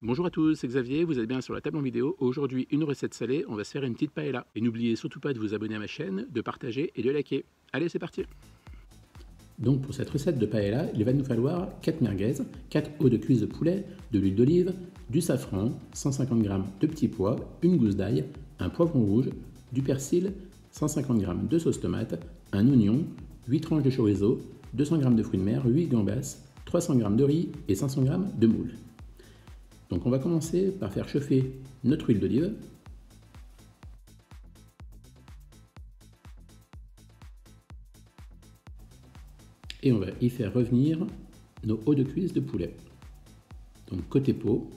Bonjour à tous, c'est Xavier, vous êtes bien sur la table en vidéo. Aujourd'hui, une recette salée, on va se faire une petite paella. Et n'oubliez surtout pas de vous abonner à ma chaîne, de partager et de liker. Allez, c'est parti. Donc pour cette recette de paella, il va nous falloir 4 merguez, 4 os de cuisse de poulet, de l'huile d'olive, du safran, 150 g de petits pois, une gousse d'ail, un poivron rouge, du persil, 150 g de sauce tomate, un oignon, 8 tranches de chorizo, 200 g de fruits de mer, 8 gambas, 300 g de riz et 500 g de moules. Donc on va commencer par faire chauffer notre huile d'olive. Et on va y faire revenir nos os de cuisse de poulet. Donc côté peau.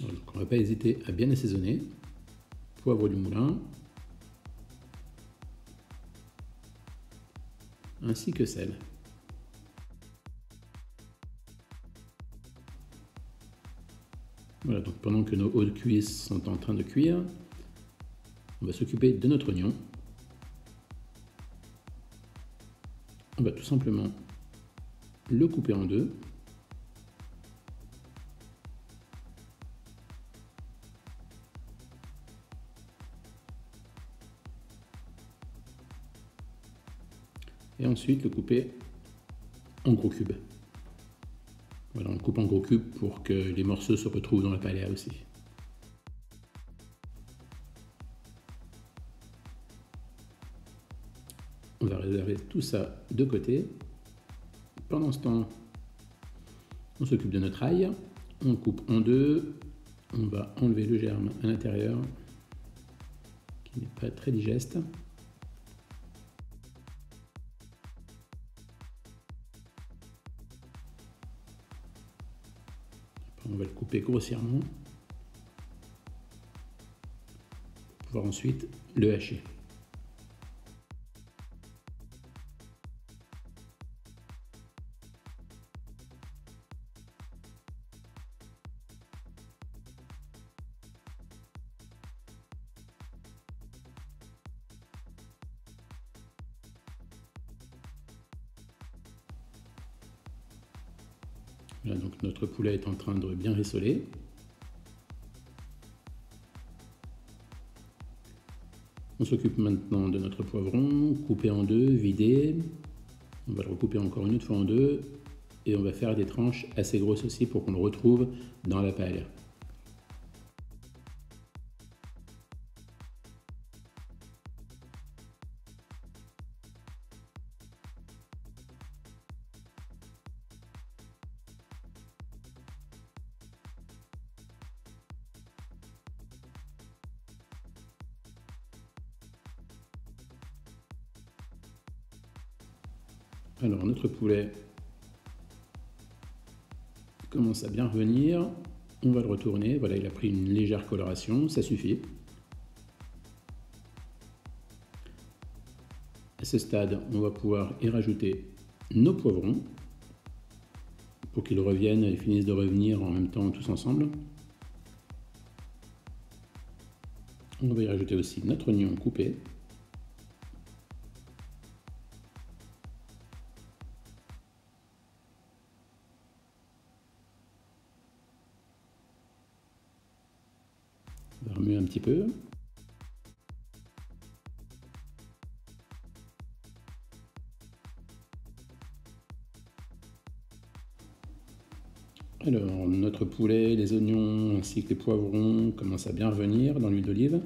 Donc on ne va pas hésiter à bien assaisonner. Poivre du moulin. Ainsi que sel. Voilà, donc pendant que nos os de cuisse sont en train de cuire, on va s'occuper de notre oignon. On va tout simplement le couper en deux. Et ensuite le couper en gros cubes. Voilà, on le coupe en gros cubes pour que les morceaux se retrouvent dans la paella aussi. On va réserver tout ça de côté. Pendant ce temps, on s'occupe de notre ail. On le coupe en deux. On va enlever le germe à l'intérieur, qui n'est pas très digeste. On va le couper grossièrement pour pouvoir ensuite le hacher. Voilà, donc notre poulet est en train de bien rissoler. On s'occupe maintenant de notre poivron, coupé en deux, vidé. On va le recouper encore une autre fois en deux. Et on va faire des tranches assez grosses aussi pour qu'on le retrouve dans la paella. Alors notre poulet commence à bien revenir. On va le retourner. Voilà, il a pris une légère coloration, ça suffit. À ce stade, on va pouvoir y rajouter nos poivrons pour qu'ils reviennent et finissent de revenir en même temps tous ensemble. On va y rajouter aussi notre oignon coupé. On va remuer un petit peu. Alors, notre poulet, les oignons ainsi que les poivrons commencent à bien revenir dans l'huile d'olive.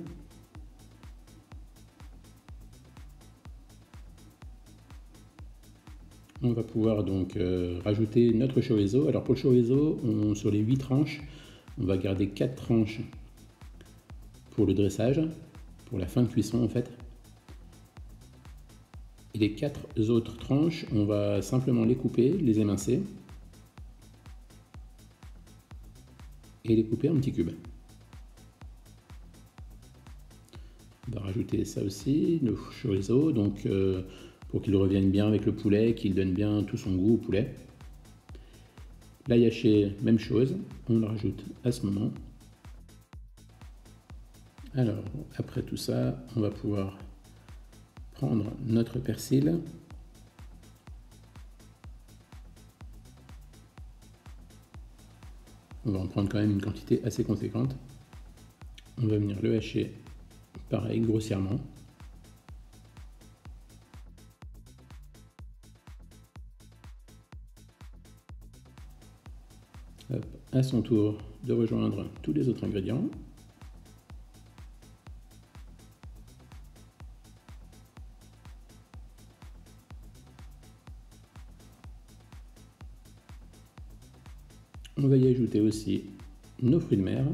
On va pouvoir donc rajouter notre chorizo. Alors pour le chorizo, sur les 8 tranches, on va garder 4 tranches pour le dressage, pour la fin de cuisson en fait. Et les 4 autres tranches, on va simplement les couper, les émincer et les couper en petits cubes. On va rajouter ça aussi, nos chorizo, donc pour qu'il revienne bien avec le poulet, qu'il donne bien tout son goût au poulet. L'ail haché, même chose, on le rajoute à ce moment. Alors, après tout ça, on va pouvoir prendre notre persil. On va en prendre quand même une quantité assez conséquente. On va venir le hacher, pareil, grossièrement. Hop, à son tour de rejoindre tous les autres ingrédients. On va y ajouter aussi nos fruits de mer.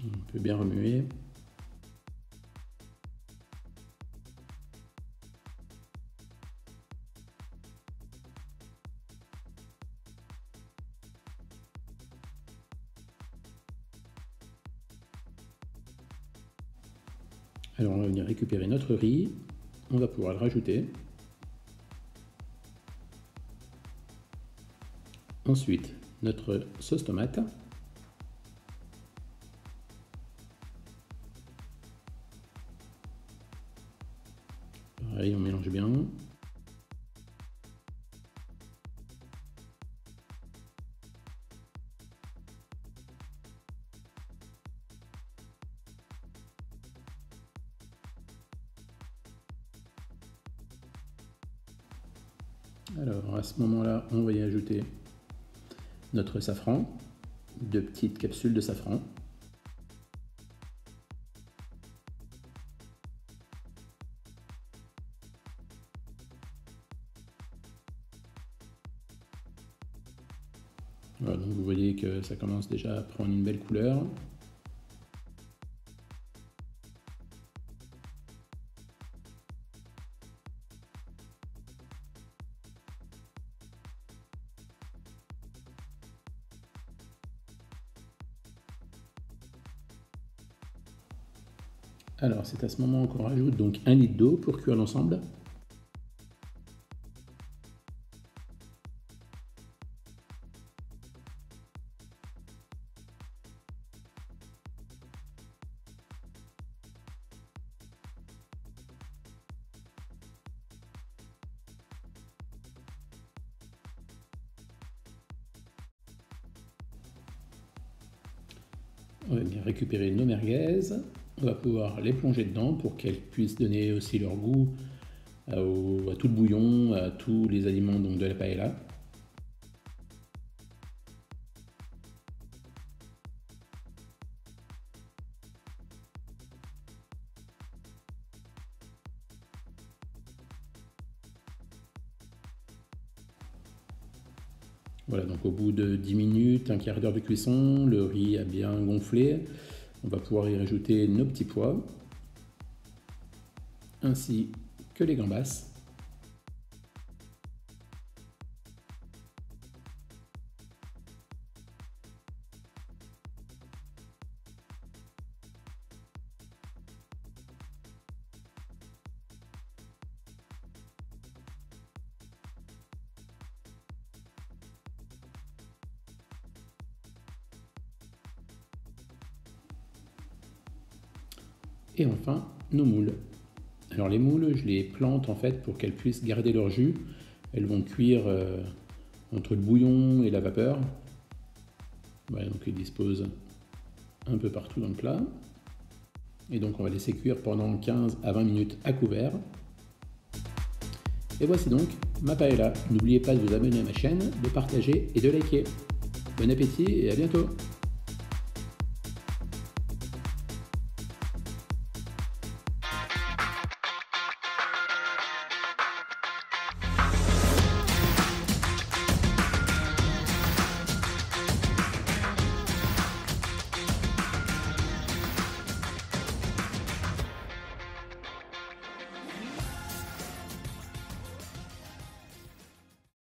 On peut bien remuer. Alors on va venir récupérer notre riz. On va pouvoir le rajouter. Ensuite, notre sauce tomate. Pareil, on mélange bien. Alors à ce moment-là, on va y ajouter notre safran, 2 petites capsules de safran. Voilà, donc vous voyez que ça commence déjà à prendre une belle couleur. Alors c'est à ce moment qu'on rajoute donc 1 litre d'eau pour cuire l'ensemble. On va bien récupérer nos merguez. On va pouvoir les plonger dedans pour qu'elles puissent donner aussi leur goût à tout le bouillon, à tous les aliments donc de la paella. Voilà, donc au bout de 10 minutes, un quart d'heure de cuisson, le riz a bien gonflé. On va pouvoir y rajouter nos petits pois, ainsi que les gambas. Et enfin, nos moules. Alors les moules, je les plante en fait pour qu'elles puissent garder leur jus. Elles vont cuire entre le bouillon et la vapeur. Voilà, donc ils disposent un peu partout dans le plat. Et donc on va laisser cuire pendant 15 à 20 minutes à couvert. Et voici donc ma paella. N'oubliez pas de vous abonner à ma chaîne, de partager et de liker. Bon appétit et à bientôt!